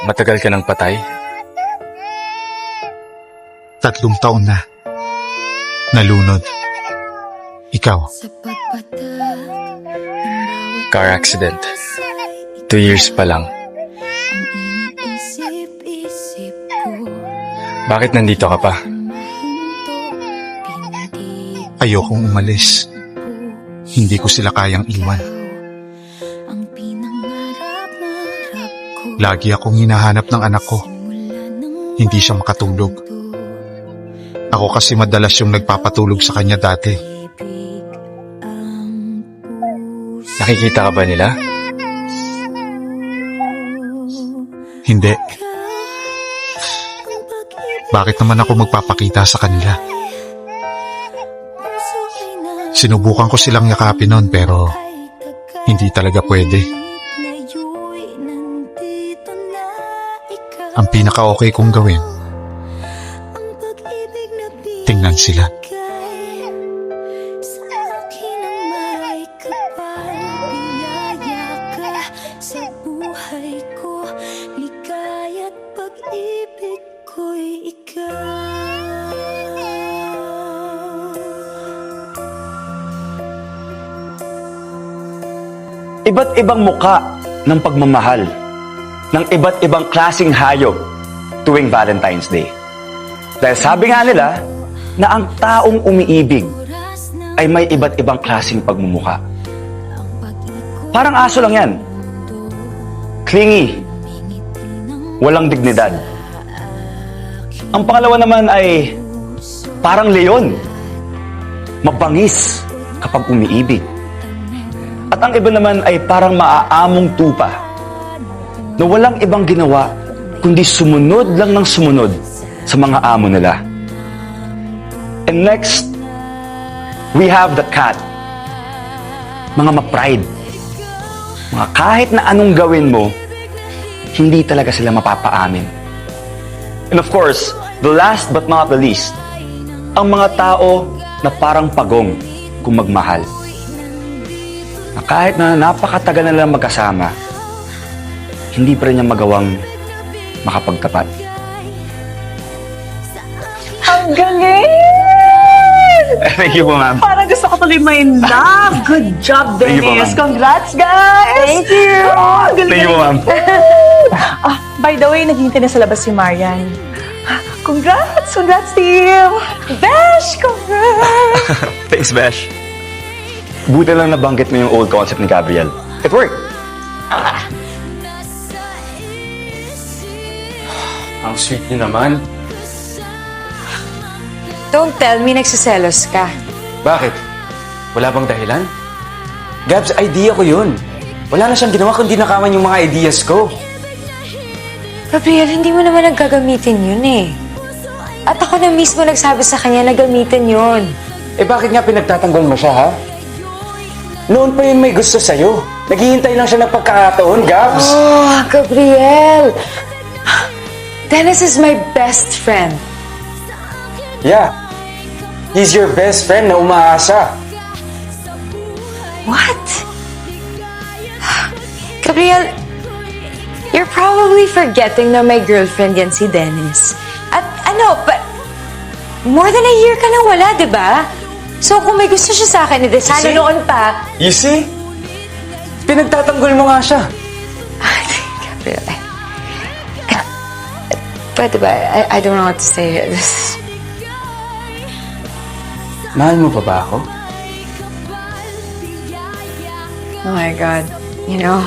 Matagal ka nang patay? 3 taon na. Nalunod. Ikaw, Car accident. 2 years pa lang. Bakit nandito ka pa? ayokong umalis. Hindi ko sila kayang iwan. Lagi akong hinahanap ng anak ko. Hindi siya makatulog. Ako kasi madalas yung nagpapatulog sa kanya dati. Nakikita ka ba nila? Hindi. Bakit naman ako magpapakita sa kanila? Sinubukan ko silang yakapin noon pero hindi talaga pwede. Ang pinaka-okay kong gawin, tingnan sila. Iba't ibang muka ng pagmamahal ng iba't ibang klasing hayop tuwing Valentine's Day. Dahil sabi nga nila na ang taong umiibig ay may iba't ibang klasing pagmumuka. Parang aso lang yan. Clingy. Walang dignidad. Ang pangalawa naman ay parang leon. Mabangis kapag umiibig. At ang iba naman ay parang maaamong tupa na walang ibang ginawa kundi sumunod lang ng sumunod sa mga amo nila. And next, we have the cat. Mga ma-pride. Mga kahit na anong gawin mo, hindi talaga sila mapapaamin. And of course, the last but not the least, ang mga tao na parang pagong kung magmahal. Na kahit na napakatagal na lang magkasama, hindi pa rin niya magawang makapagtapat. Ang galing! Thank you po, ma'am. Parang gusto ko tuloy ma-in love. Good job, Thank you po, Dennis. ma'am. Congrats, guys! Thank you! Oh, galing. Thank you po, ma'am. By the way, naghihintay na sa labas si Marian. Congrats! Congrats, team! Besh! Congrats! Thanks, Besh. Buti lang nabanggit mo yung old concept ni Gabriel. It worked. Ang sweet niyo naman. Don't tell me nagsiselos ka. Bakit? Wala bang dahilan? Gabs, idea ko yun. Wala na siyang ginawa kundi nakawan yung mga ideas ko. Gabriel, hindi mo naman naggagamitin yun eh. At ako na mismo nagsabi sa kanya na gamitin yun. Eh bakit nga pinagtatanggol mo siya, ha? Noon pa yun may gusto sa'yo. Naghihintay lang siya ng pagkakataon, Gabs. Oh, Gabriel! Dennis is my best friend. Yeah. He's your best friend na umaasa. What? Gabriel, you're probably forgetting na my girlfriend yan si Dennis. At but more than a year ka nang wala, di ba? So kung may gusto siya sa akin, sana See? noon pa. You see? Pinagtatanggol mo nga siya. Gabriel, pwede ba? I don't know what to say here. Mahal mo pa ba ako? Oh my God. You know,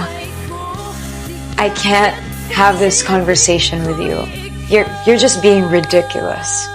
I can't have this conversation with you. You're just being ridiculous.